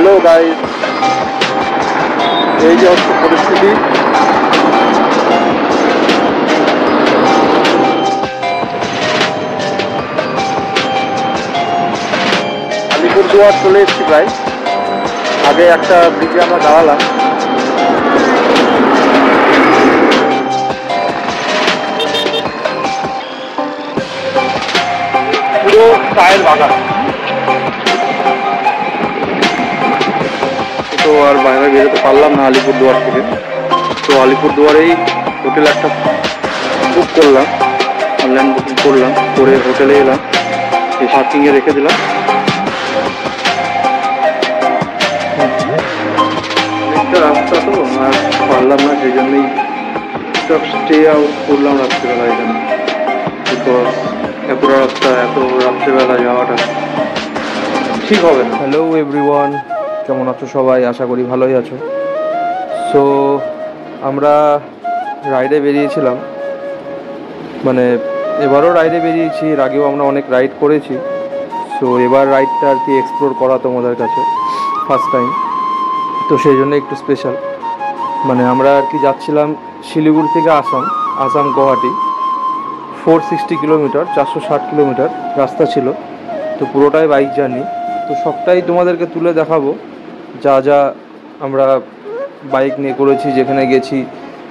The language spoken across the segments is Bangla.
হ্যালো গাইস, এই যে হচ্ছে পরিস্থিতি। আলিপুরদুয়ার চলে এসেছি প্রায়। আগে একটা ব্রিজে আমরা দাঁড়ালাম। পুরো চায়ের বাগান, তো আর বাইরে বেরোতে পারলাম না আলিপুরদুয়ার থেকে। তো আলিপুরদুয়ারেই হোটেল একটা বুক করলাম, অনলাইন বুকিং করলাম, করে হোটেলে এলাম, এই পার্কিংয়ে রেখে দিলাম। অনেকটা রাস্তা তো আর পারলাম না, সেই জন্যই সব স্টে আউট করলাম রাত্রেবেলা এখানে। বিকজ এতটা রাস্তা, এত রাত্রেবেলা যাওয়াটা ঠিক হবে না। হ্যালো এভরিওয়ান, কেমন আছো সবাই? আশা করি ভালোই আছো। সো আমরা রাইডে বেরিয়েছিলাম, মানে এবারও রাইডে বেরিয়েছি, এর আগেও আমরা অনেক রাইড করেছি। সো এবার রাইডটা আর কি এক্সপ্লোর করা তোমাদের কাছে ফার্স্ট টাইম, তো সেই জন্য একটু স্পেশাল। মানে আমরা আর কি যাচ্ছিলাম শিলিগুড়ি থেকে আসাম গুয়াহাটি 460 কিলোমিটার, 460 কিলোমিটার রাস্তা ছিল। তো পুরোটাই বাইক জার্নি, তো সবটাই তোমাদেরকে তুলে দেখাবো, যা যা আমরা বাইক নিয়ে করেছি, যেখানে গেছি,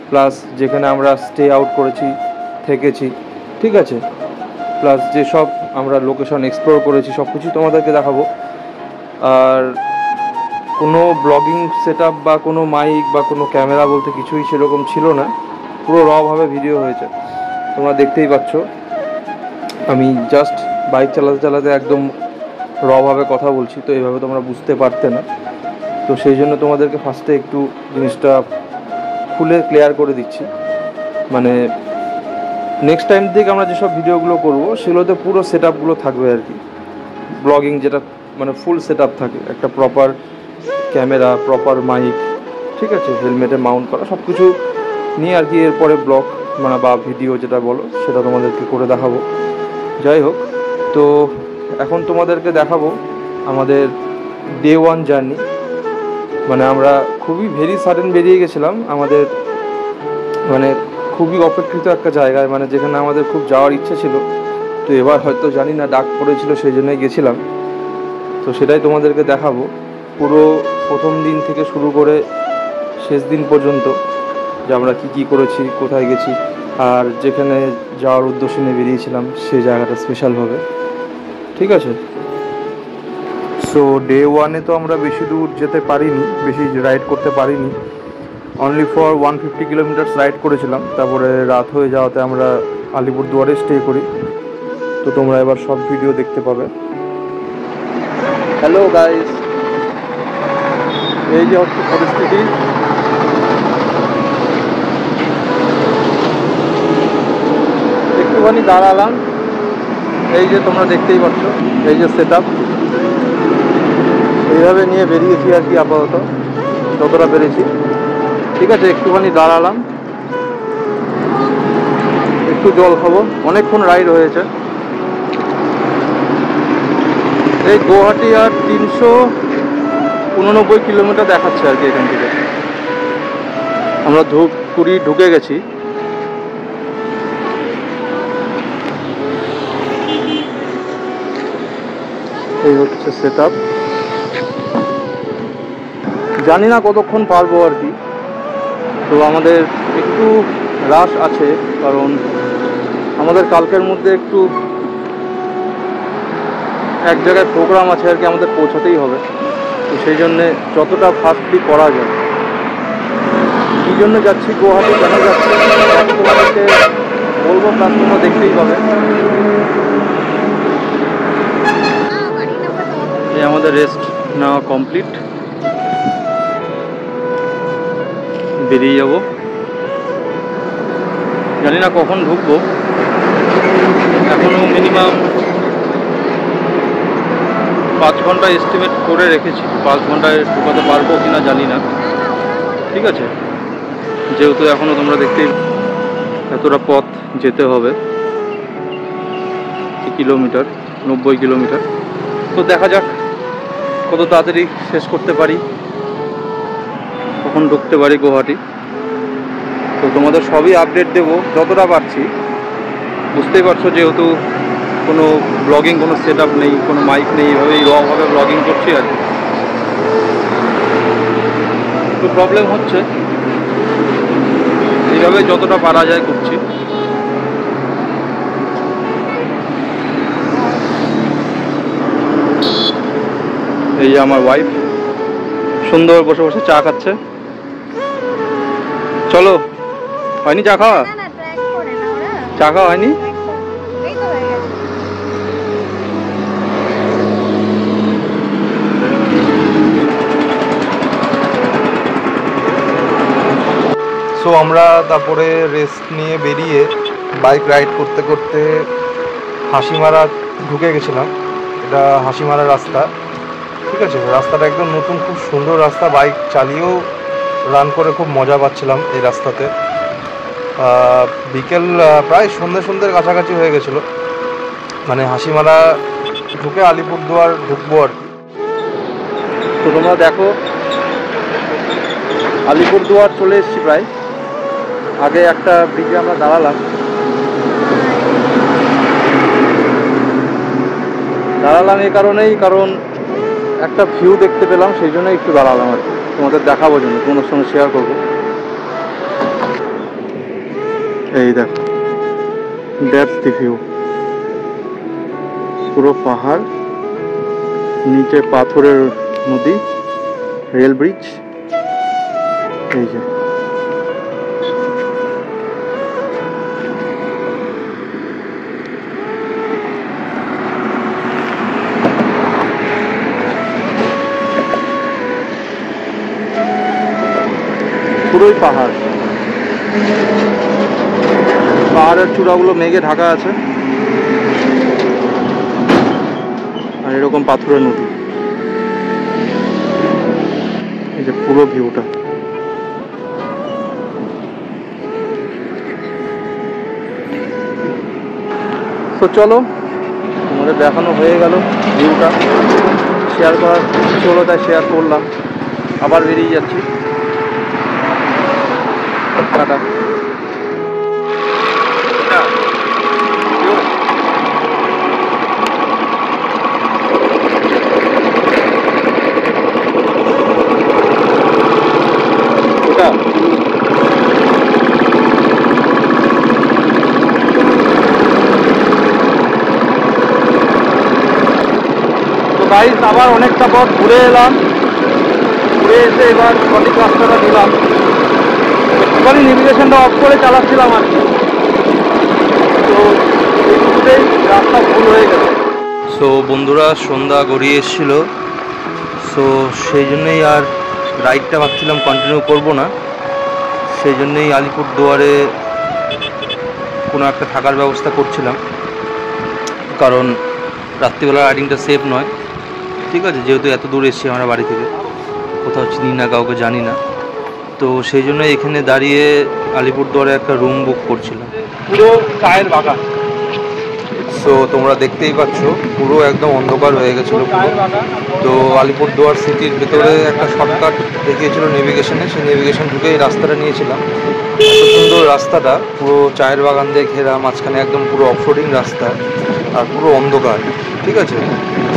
প্লাস যেখানে আমরা স্টে আউট করেছি, থেকেছি, ঠিক আছে, প্লাস যেসব আমরা লোকেশন এক্সপ্লোর করেছি সব কিছু তোমাদেরকে দেখাবো। আর কোনো ব্লগিং সেট আপ বা কোনো মাইক বা কোনো ক্যামেরা বলতে কিছুই সেরকম ছিল না, পুরো রভাবে ভিডিও হয়েছে, তোমরা দেখতেই পাচ্ছ। আমি জাস্ট বাইক চালাতে চালাতে একদম রভাবে কথা বলছি, তো এইভাবে তোমরা বুঝতে পারতে না। তো সেই জন্য তোমাদেরকে ফার্স্টে একটু জিনিসটা খুলে ক্লিয়ার করে দিচ্ছি। মানে নেক্সট টাইম থেকে আমরা যেসব ভিডিওগুলো করবো সেগুলোতে পুরো সেট আপগুলো থাকবে আর কি, ব্লগিং যেটা মানে ফুল সেট আপ থাকে, একটা প্রপার ক্যামেরা, প্রপার মাইক, ঠিক আছে, হেলমেটে মাউন্ট করা, সব কিছু নিয়ে আর কি এরপরে ব্লগ মানে বা ভিডিও যেটা বলো সেটা তোমাদেরকে করে দেখাবো। যাই হোক, তো এখন তোমাদেরকে দেখাবো আমাদের ডে 1 জার্নি। মানে আমরা খুবই ভেরি সাডেন বেরিয়ে গেছিলাম, আমাদের মানে খুবই অপেক্ষিত একটা জায়গায়, মানে যেখানে আমাদের খুব যাওয়ার ইচ্ছে ছিল। তো এবার হয়তো জানি না ডাক পড়েছিল সেই জন্যই গেছিলাম, তো সেটাই তোমাদেরকে দেখাবো পুরো প্রথম দিন থেকে শুরু করে শেষ দিন পর্যন্ত, যে আমরা কী করেছি, কোথায় গেছি, আর যেখানে যাওয়ার উদ্দেশ্য নিয়ে বেরিয়েছিলাম সেই জায়গাটা স্পেশালভাবে, ঠিক আছে। সো ডে 1-এ তো আমরা বেশি দূর যেতে পারিনি, বেশি রাইড করতে পারিনি, অনলি ফর 150 কিলোমিটার্স রাইড করেছিলাম। তারপরে রাত হয়ে যাওয়াতে আমরা আলিপুরদুয়ারে স্টে করি, তো তোমরা এবার সব ভিডিও দেখতে পাবে। হ্যালো গাইস, এই যে হচ্ছে পরিস্থিতি। একটুখানি দাঁড়ালাম, এই যে তোমরা দেখতেই পাচ্ছ, এই যে সেট আপ, এইভাবে নিয়ে বেরিয়েছি আর কি, আপাতত যতটা পেরেছি, ঠিক আছে। একটুখানি দাঁড়ালাম, একটু জল খাবো, অনেকক্ষণ রাইড হয়েছে। এই গুয়াহাটি আর 389 কিলোমিটার দেখাচ্ছে আর কি এখান থেকে। আমরা ধূপগুড়ি ঢুকে গেছি। এই হচ্ছে সেট আপ, জানি না কতক্ষণ পারবো আর কি। তো আমাদের একটু রাশ আছে, কারণ আমাদের কালকের মধ্যে একটু এক জায়গায় প্রোগ্রাম আছে আর কি, আমাদের পৌঁছাতেই হবে। তো সেই জন্যে যতটা ফাস্টলি করা যায়, কী জন্য যাচ্ছি গুয়াহাটি, কেন যাচ্ছি তোমাদেরকে বলবো, প্লাস তোমরা দেখতেই পাবে। এই আমাদের রেস্ট নেওয়া কমপ্লিট, বেরিয়ে যাব। জানি না কখন ঢুকবো, এখনও মিনিমাম 5 ঘন্টা এস্টিমেট করে রেখেছি। 5 ঘন্টায় ঢুকাতে পারবো কিনা জানি না, ঠিক আছে, যেহেতু এখনও তোমরা দেখতেই এতটা পথ যেতে হবে, কিলোমিটার 90 কিলোমিটার। তো দেখা যাক কত তাড়াতাড়ি শেষ করতে পারি, কখন ঢুকতে পারি গুয়াহাটি। তো তোমাদের সবই আপডেট দেবো যতটা পারছি। বুঝতেই পারছো যেহেতু কোনো ব্লগিং কোনো সেট আপ নেই, কোনো মাইক নেই, এইভাবেই রভাবে ব্লগিং করছি আর কি। একটু প্রবলেম হচ্ছে, এইভাবে যতটা পারা যায় করছি। এই যে আমার ওয়াইফ সুন্দর বসে বসে চা খাচ্ছে। চলো, হয়নি চা খাওয়া? চা খাওয়া হয়নি? সো আমরা তারপরে রেস্ট নিয়ে বেরিয়ে বাইক রাইড করতে করতে হাসিমারা ঢুকে গেছিলাম। এটা হাসিমারা রাস্তা, ঠিক আছে। রাস্তাটা একদম নতুন, খুব সুন্দর রাস্তা। বাইক চালিয়েও রান করে খুব মজা পাচ্ছিলাম এই রাস্তাতে। বিকেল প্রায় সন্ধ্যের কাছাকাছি হয়ে গেছিলো, মানে হাসিমারা ঢুকে আলিপুরদুয়ার ঢুকবো আর কি। তো তোমরা দেখো আলিপুরদুয়ার চলে এসেছি প্রায়। আগে একটা ব্রিজে আমরা দাঁড়ালাম এই কারণেই, কারণ একটা ভিউ দেখতে পেলাম, সেই জন্যই একটু দাঁড়ালাম আর কি। তোমাদের দেখাবো জন্য, তোমাদের সঙ্গে শেয়ার করবো। এই দেখো, দ্যাটস দি ভিউ। পুরো পাহাড়, নিচে পাথরের নদী, রেল ব্রিজ। এই যে পুরোই পাহাড়, পাহাড়ের চূড়াগুলো মেঘে ঢাকা আছে, আর এরকম পাথরের নদী। এই যে পুরো ভিউটা। তো চলো, তোমাদের দেখানো হয়ে গেল ভিউটা। শেয়ার করার কিছু হলো তাই শেয়ার করলাম। আবার বেরিয়ে যাচ্ছি, টাটা। গাইস আবার অনেকটা পথ ঘুরে এলাম, ঘুরে এসে এবার সঠিক রাস্তাটা নিলাম। একটুখানি নেভিগেশনটা অফ করে চালাচ্ছিলাম আর কি, তো এই রাস্তা ভুল হয়ে গেল। সো বন্ধুরা সন্ধ্যা গড়িয়ে এসেছিল, সো সেই জন্যই আর রাইডটা ভাবছিলাম কন্টিনিউ করব না। সেই জন্যই আলিপুরদুয়ারে কোনো একটা থাকার ব্যবস্থা করছিলাম, কারণ রাত্রিবেলা রাইডিংটা সেফ নয়, ঠিক আছে। যেহেতু এত দূর এসেছি আমরা বাড়ি থেকে, কোথাও চিনি না, কাউকে জানি না, তো সেই জন্য এখানে দাঁড়িয়ে আলিপুরদুয়ারে একটা রুম বুক করছিলাম। পুরো চায়ের বাগান, সো তোমরা দেখতেই পাচ্ছ পুরো একদম অন্ধকার হয়ে গেছিলো পুরো। তো আলিপুরদুয়ার সিটির ভেতরে একটা শর্টকাট দেখিয়েছিল নেভিগেশনে, সেই নেভিগেশন ঢুকে এই রাস্তাটা নিয়েছিলাম। এত সুন্দর রাস্তাটা, পুরো চায়ের বাগান দিয়ে ঘেরা, মাঝখানে একদম পুরো অফরোডিং রাস্তা, আর পুরো অন্ধকার, ঠিক আছে।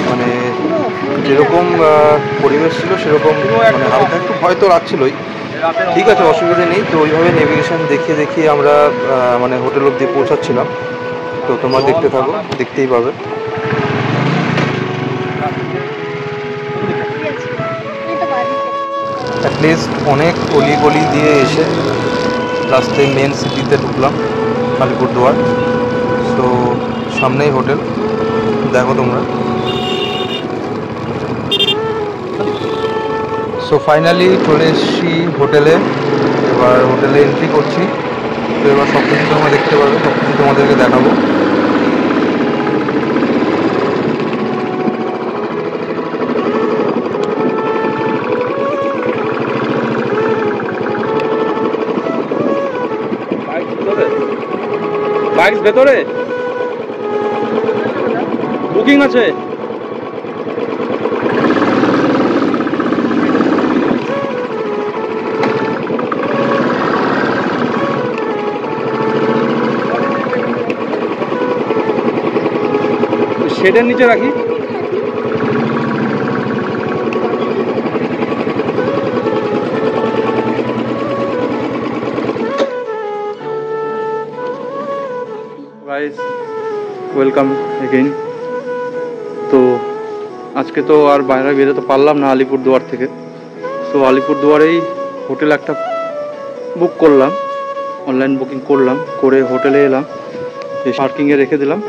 মানে যেরকম পরিবেশ ছিল সেরকম, মানে হালকা একটু ভয় তো লাগছিলই, ঠিক আছে, অসুবিধা নেই। তো ওইভাবে নেভিগেশন দেখিয়ে আমরা মানে হোটেল অবধি পৌঁছাচ্ছিলাম। তো তোমরা দেখতে থাকো, দেখতেই পাবে। অ্যাটলিস্ট অনেক অলি দিয়ে এসে লাস্টে মেন সিটিতে ঢুকলাম, আলিপুরদুয়ার। তো সামনেই হোটেল, দেখো তোমরা। সো ফাইনালি চলে এসেছি হোটেলে, এবার হোটেলে এন্ট্রি করছি। তো এবার সব কিছু তোমরা দেখতে পাবে, সব কিছু তোমাদেরকে দেখাবো। বাইক ভেতরে বুকিং আছে। শেডের নিচে রাখি। Guys welcome again. তো আজকে তো আর বাইরে বেরোতে পারলাম না আলিপুরদুয়ার থেকে। তো আলিপুরদুয়ারেই হোটেল একটা বুক করলাম, অনলাইন বুকিং করলাম, করে হোটেলে এলাম, এই পার্কিংয়ে রেখে দিলাম।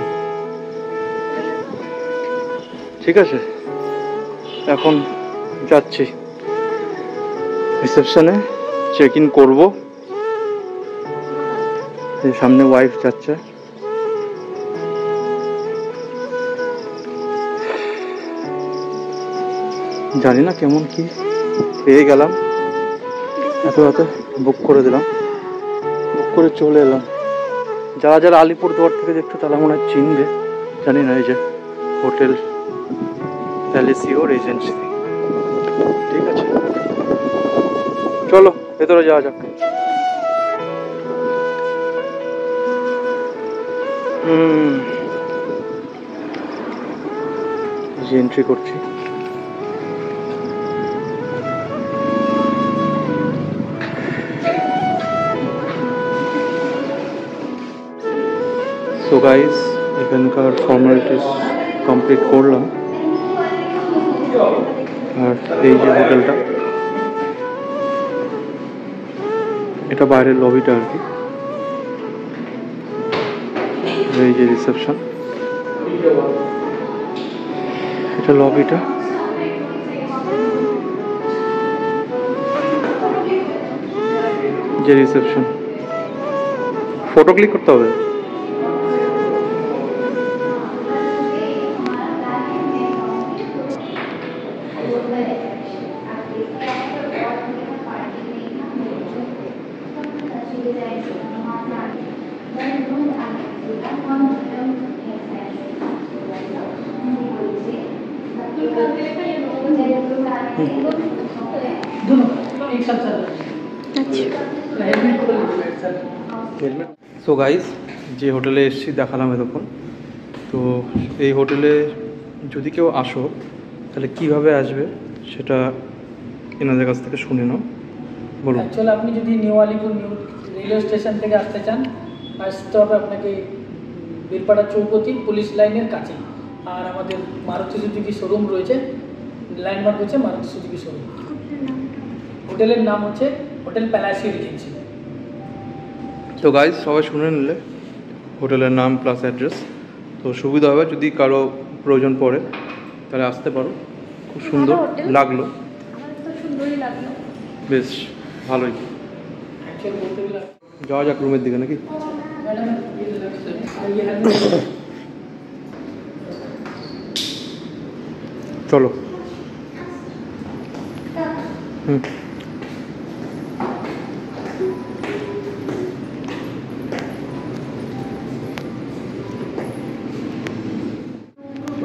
ঠিক আছে, এখন যাচ্ছি রিসেপশনে, চেক ইন করবো। এই সামনে ওয়াইফ যাচ্ছে। জানি না কেমন কি, পেয়ে গেলাম, এত রাতে বুক করে দিলাম, বুক করে চলে এলাম। যারা যারা আলিপুরদুয়ার থেকে দেখতে তারা মনে হয় চিনবে, জানি না। এই যে হোটেল প্যালেসিও রেজেন্সি। ঠিক আছে, চলো ভেতরে যাওয়া যাক। এন্ট্রি করছি। সো গাইস, এখানকার ফর্মালিটিস কমপ্লিট করলাম। আর এই যে হোটেলটা, এটা বাইরের লবিটা আর কি। এই যে রিসেপশন, এটা লবিটা। যে রিসেপশন, ফটো ক্লিক করতে হবে। সো গাইস, যে হোটেলে এসেছি দেখালাম এতক্ষণ। তো এই হোটেলে যদি কেউ আসো তাহলে কিভাবে আসবে সেটা এনাদের কাছ থেকে শুনে নাও। বলুন। অ্যাকচুয়ালি আপনি যদি new Alipore new railway station থেকে আসতে চান, আসতে হবে আপনাকে বীরপাড়া চৌপতি পুলিশ লাইনের কাছে। আর আমাদের মারুতি সুজুকি শোরুম রয়েছে, ল্যান্ডমার্ক হচ্ছে মারুতি সুজুকি শোরুম। হোটেলের নাম হচ্ছে হোটেল প্যালাসিও রিজেন্সি। তো গাইজ সবাই শুনে নিলে হোটেলের নাম প্লাস অ্যাড্রেস। তো সুবিধা হবে, যদি কারো প্রয়োজন পড়ে তাহলে আসতে পারো। খুব সুন্দর লাগলো, বেশ ভালোই। যাওয়া যাক রুমের দিকে নাকি? চলো।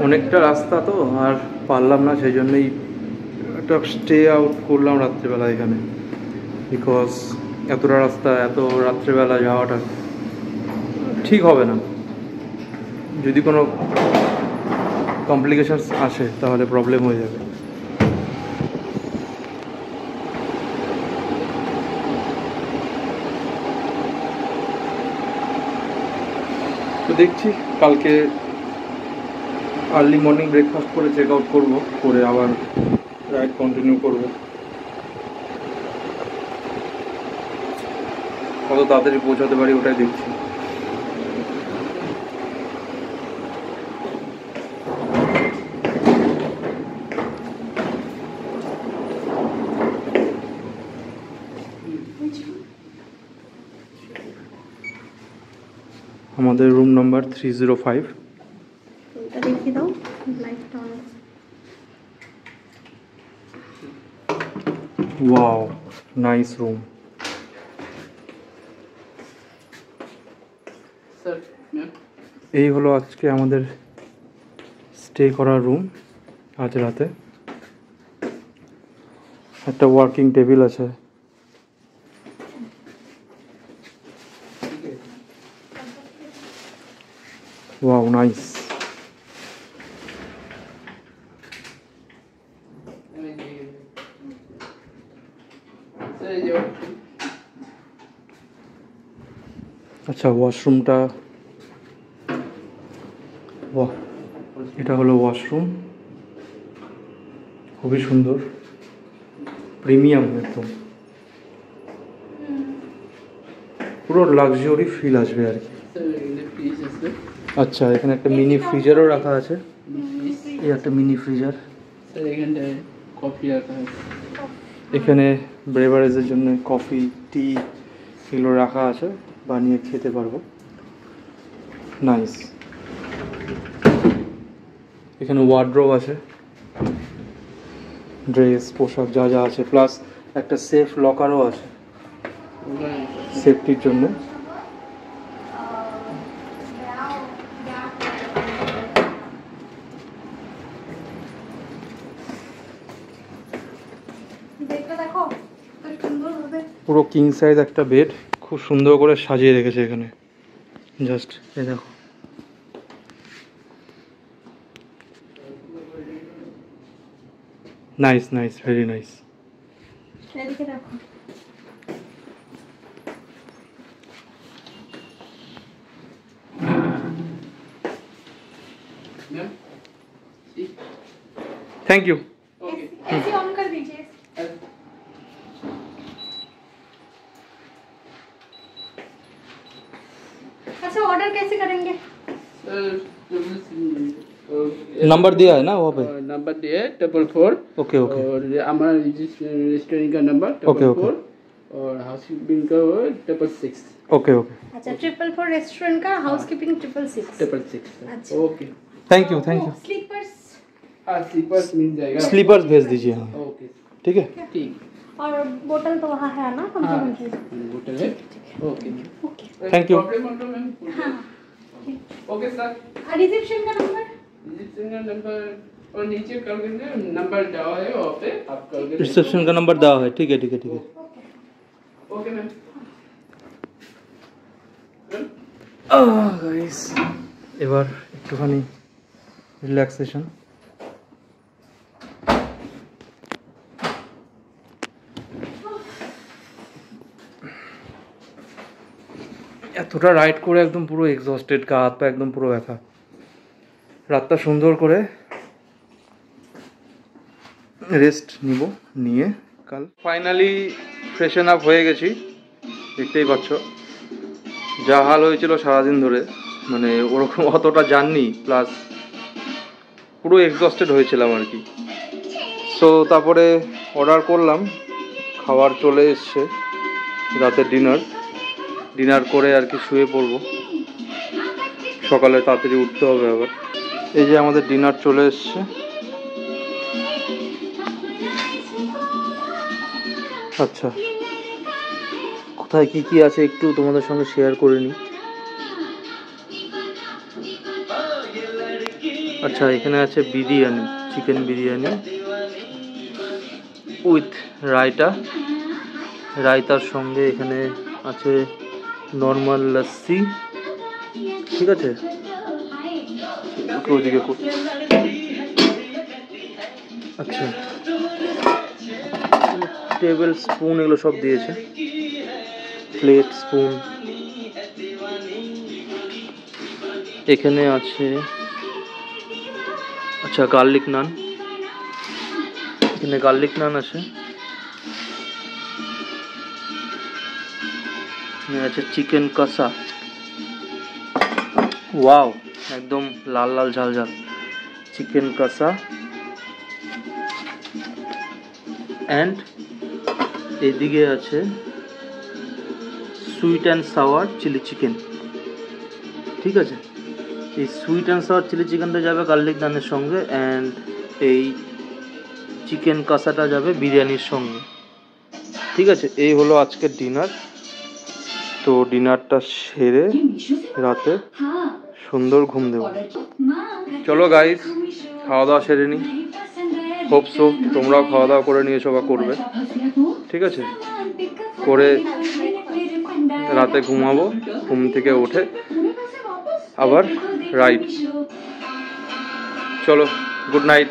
অনেকটা রাস্তা তো আর পারলাম না, সেই জন্যই একটা স্টে আউট করলাম রাত্রিবেলা এখানে। বিকজ এতটা রাস্তা এত রাত্রিবেলা যাওয়াটা ঠিক হবে না। যদি কোনো কমপ্লিকেশনস আসে তাহলে প্রবলেম হয়ে যাবে। তো দেখছি কালকে আর্লি মর্নিং ব্রেকফাস্ট করে চেক আউট করবো, করে আবার রাইড কন্টিনিউ করবো। কত তাড়াতাড়ি পৌঁছাতে পারি ওটাই দেখছি। আমাদের রুম নাম্বার 305। দেখিয়ে দাও লাইটটা অন। Wow, nice room. এই হলো আজকে আমাদের স্টে করার রুম। আজ রাতে একটা ওয়ার্কিং টেবিল আছে। Wow, nice. আচ্ছা, ওয়াশরুমটা, বাহ, এটা হলো ওয়াশরুম, খুবই সুন্দর, প্রিমিয়াম একদম, পুরো লাক্সারি ফিল আসবে আর কি। আচ্ছা, এখানে একটা মিনি ফ্রিজারও রাখা আছে, এই একটা মিনি ফ্রিজার। কফি রাখা আছে, এখানে ব্রেভারেজের জন্য কফি, টি এগুলো রাখা আছে, বানিয়ে খেতে পারবো। নাইস। এখানে ওয়ার্ড্রোব আছে, ড্রেস পোশাক যা যা আছে, প্লাস একটা সেফ লকারও আছে সেফটির জন্য। পুরো কিং সাইজ একটা বেড, খুব সুন্দর করে সাজিয়ে রেখেছে এখানে, জাস্ট এ দেখো। Nice nice, very nice. এদিকে দেখো। Thank you. एसी ऑन कर दीजिए। अच्छा, ऑर्डर कैसे करेंगे? नंबर दिया है ना वहाँ पे? नंबर दिया है 444। Okay okay. और हमारा रेस्टोरेंट का नंबर ओके, ओके। 444 और हाउसकीपिंग का 666। ओके ओके, अच्छा, 444 रेस्टोरेंट का, हाउसकीपिंग 666। 666। अच्छा। Okay. Thank you thank you. Sleepers हाँ, स्लीपर्स मिल जाएगा। स्लीपर्स भेज दीजिए हाँ, ओके, ठीक है। ठीक। और बोतल तो वहाँ है ना, हम हाँ, से होटल है। Okay okay. Thank you. हाँ, ओके सर। रिसेप्शन का नंबर? रिसेप्शन का नंबर और नीचे कर देंगे, नंबर डाला है वहाँ पे, आप कर देंगे। रिसेप्शन का नंबर देওয়া है, ठीक है ठीक है ठीक है। Okay ma'am. গাইস, এবার একটুখানি রিল্যাক্সেশন। এতটা রাইড করে একদম পুরো এক্সস্টেড, গা হাত পা একদম পুরো ব্যথা। রাতটা সুন্দর করে রেস্ট নিব, নিয়ে কাল ফাইনালি ফ্রেশন আপ হয়ে গেছি। দেখতেই পাচ্ছ যা হাল হয়েছিল সারাদিন ধরে, মানে ওরকম অতটা জার্নি প্লাস পুরো এক্সস্টেড হয়েছিলাম আর কি। সো তারপরে অর্ডার করলাম, খাবার চলে এসছে, রাতে ডিনার করে আর কি শুয়ে পড়বো, সকালে তাড়াতাড়ি উঠতে হবে আবার। এই যে আমাদের ডিনার চলে এসছে। আচ্ছা, কোথায় কি কি আছে একটু তোমাদের সঙ্গে শেয়ার করে নিই। আচ্ছা, এখানে আছে বিরিয়ানি, চিকেন বিরিয়ানি উইথ রায়তার সঙ্গে এখানে আছে নর্মাল লস্যি, ঠিক আছে। ওদিকে আচ্ছা, টেবিল স্পুন এগুলো সব দিয়েছে, প্লেট স্পুন। এখানে আছে আচ্ছা গার্লিক নান, এখানে গার্লিক নান আছে। এখানে আছে চিকেন কষা, ওয়াও, একদম লাল লাল ঝাল ঝাল চিকেন কষা। অ্যান্ড এদিকে আছে sweet and sour chilli chicken, ঠিক আছে। এই সুইট অ্যান্ড সাওয়ার চিলি চিকেনটা যাবে গার্লিক নানের সঙ্গে, অ্যান্ড এই চিকেন কষাটা যাবে বিরিয়ানির সঙ্গে, ঠিক আছে। এই হলো আজকের ডিনার। তো ডিনারটা সেরে রাতে সুন্দর ঘুম দেবো। চলো গাইস, খাওয়া দাওয়া সেরে নিই। হোপসো তোমরাও খাওয়া দাওয়া করে নিয়েছো বা করবে, ঠিক আছে। করে রাতে ঘুমাবো, ঘুম থেকে উঠে আবার রাইড। চলো, গুড নাইট।